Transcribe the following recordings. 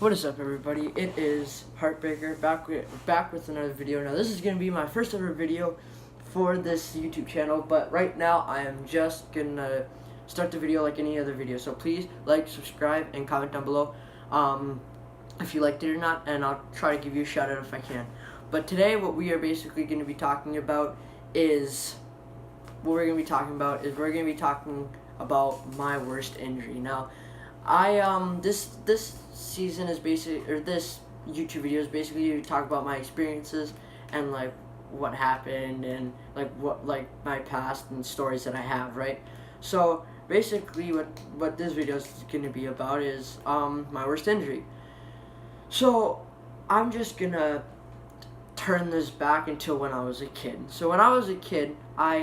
What is up, everybody? It is Heartbreaker back with another video. Now, this is gonna be my first ever video for this YouTube channel, but right now I am just gonna start the video like any other video. So please like, subscribe, and comment down below if you liked it or not, and I'll try to give you a shout out if I can. But today, what we are basically going to be talking about is we're going to be talking about my worst injury. Now, this season is basically, or this YouTube video is basically to talk about my experiences and like what happened and like my past and stories that I have, right? So basically what this video is going to be about is my worst injury. So I'm just gonna turn this back until when I was a kid. So when I was a kid, I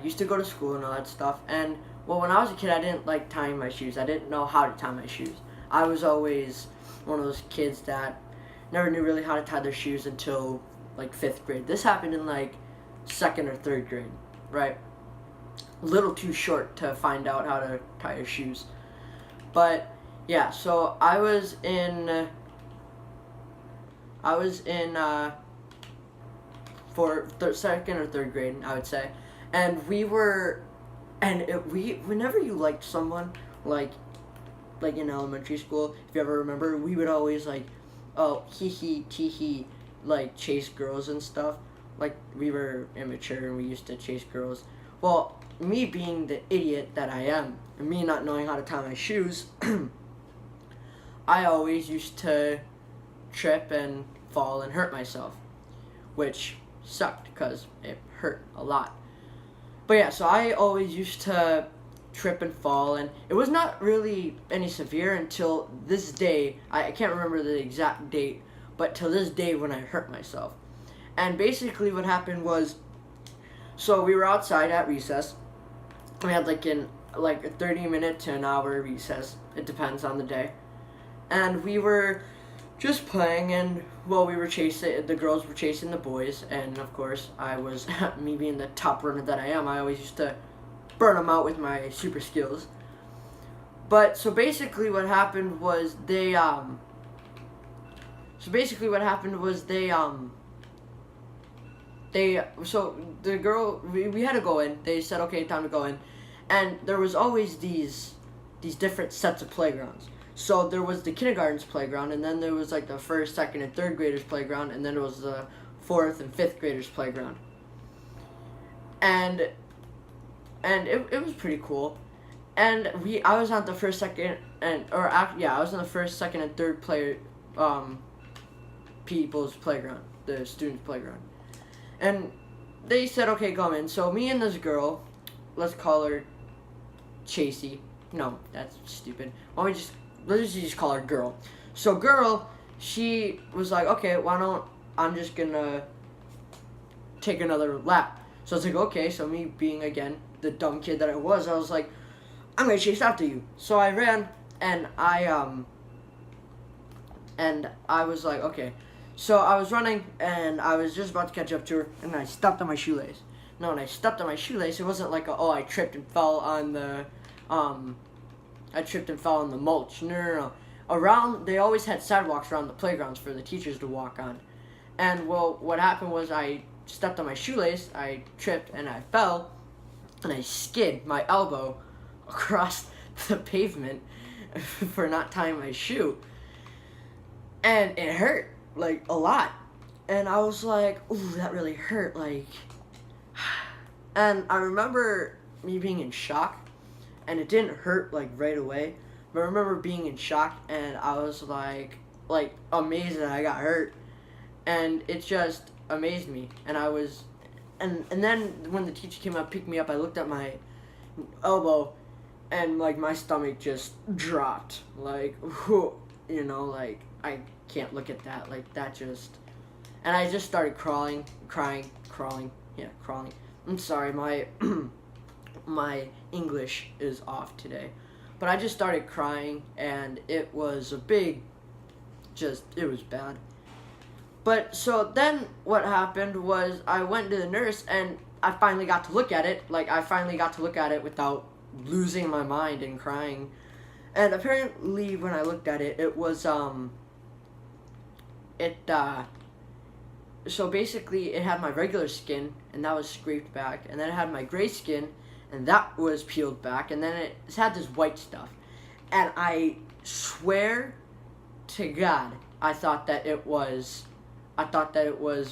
used to go to school and all that stuff, and well, when I was a kid, I didn't like tying my shoes. I didn't know how to tie my shoes. I was always one of those kids that never knew really how to tie their shoes until like 5th grade. This happened in like 2nd or 3rd grade, right? A little too short to find out how to tie your shoes. But yeah, so I was in for 2nd or 3rd grade, I would say, and whenever you liked someone, like in elementary school, if you ever remember, we would always like, oh, hee tee hee, like chase girls and stuff. Like, we were immature and we used to chase girls. Well, me being the idiot that I am, and me not knowing how to tie my shoes, I always used to trip and fall and hurt myself, which sucked because it hurt a lot. But yeah, so I always used to trip and fall, and it was not really any severe until this day. I can't remember the exact date, but till this day when I hurt myself. And basically what happened was, so we were outside at recess. We had like a 30-minute to an hour recess. It depends on the day. And we were just playing, and well, the girls were chasing the boys, and of course, I was, me being the top runner that I am, I always used to burn them out with my super skills. But, so basically what happened was we had to go in. They said, okay, time to go in. And there was always these different sets of playgrounds. So there was the kindergarten's playground, and then there was like the 1st, 2nd, and 3rd graders playground, and then there was the 4th and 5th graders playground. And it was pretty cool. And I was on the 1st, 2nd, I was in the 1st, 2nd, and 3rd people's playground, the students' playground. And they said, okay, come in. So me and this girl, let's call her Chasey. No, that's stupid. Let's just call her Girl. So Girl, she was like, okay, I'm just gonna take another lap. So I was like, okay. So me being, again, the dumb kid that I was like, I'm gonna chase after you. So I ran, and I was like, okay. So I was running, and I was just about to catch up to her, and I stepped on my shoelace. No, when I stepped on my shoelace, it wasn't like, I tripped and fell on the, mulch. No. They always had sidewalks around the playgrounds for the teachers to walk on. And, well, what happened was I stepped on my shoelace, I tripped, and I fell, and I skid my elbow across the pavement for not tying my shoe. And it hurt, like, a lot. And I was like, ooh, that really hurt, like. And I remember me being in shock, and it didn't hurt like right away, but I remember being in shock, and I was like amazed that I got hurt, and it just amazed me. And I was, and then when the teacher came up, picked me up, I looked at my elbow, and like my stomach just dropped, like, like I can't look at that, like that just, and I just started crawling. I'm sorry, my English is off today, but I just started crying, and it was it was bad. But so then what happened was I went to the nurse, and I finally got to look at it. Like, I finally got to look at it without losing my mind and crying. And apparently, when I looked at it, it was so basically it had my regular skin, and that was scraped back, and then it had my gray skin, and that was peeled back, and then it had this white stuff. And I swear to God, I thought that it was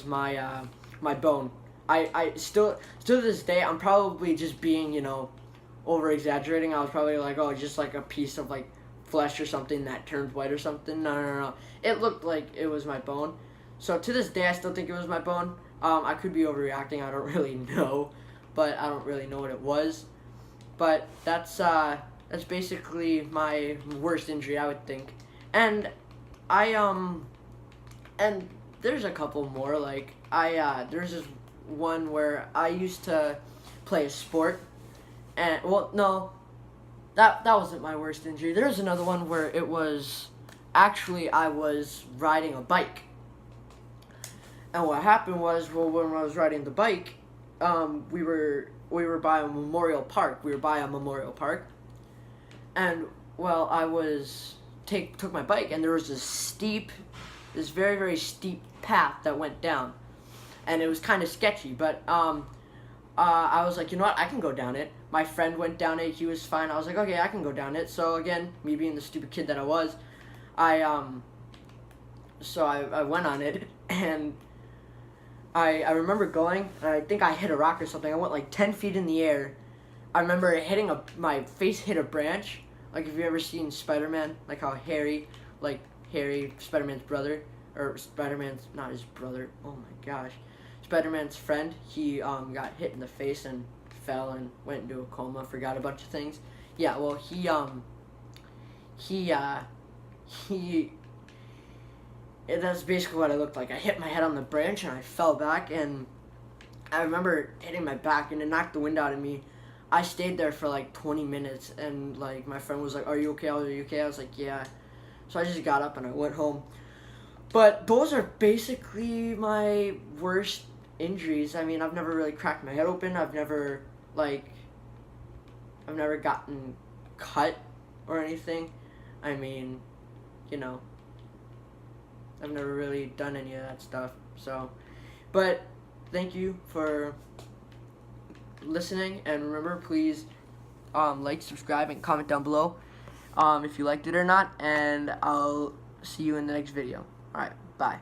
my my bone. I still to this day, I'm probably just being, over exaggerating. I was probably like, oh, just like a piece of like flesh or something that turned white or something. No, no, no. It looked like it was my bone. So to this day, I still think it was my bone. I could be overreacting. I don't really know, but I don't really know what it was. But that's basically my worst injury, I would think. And I and there's a couple more. Like there's this one where I used to play a sport, and well, no, that wasn't my worst injury. There's another one where it was actually I was riding a bike. And what happened was, well, when I was riding the bike, we were by a memorial park. We were by a memorial park, and well, I took my bike, and there was this very very steep path that went down, and it was kind of sketchy. But I was like, you know what, I can go down it. My friend went down it. He was fine. I was like, okay, I can go down it. So again, me being the stupid kid that I was, I went on it, and I remember going, and I think I hit a rock or something. I went like 10 feet in the air. I remember my face hit a branch. Like, if you ever seen Spider-Man, like how Harry, Spider-Man's brother, or Spider-Man's, not his brother, oh my gosh, Spider-Man's friend, he got hit in the face and fell and went into a coma, forgot a bunch of things. Yeah, well, that's basically what I looked like. I hit my head on the branch and I fell back, and I remember hitting my back and it knocked the wind out of me. I stayed there for like 20 minutes, and like my friend was like, "Are you okay? Are you okay?" I was like, "Yeah." So I just got up and I went home. But those are basically my worst injuries. I mean, I've never really cracked my head open. I've never gotten cut or anything. I mean, I've never really done any of that stuff. So, but thank you for listening, and remember, please like, subscribe, and comment down below if you liked it or not, and I'll see you in the next video. Alright, bye.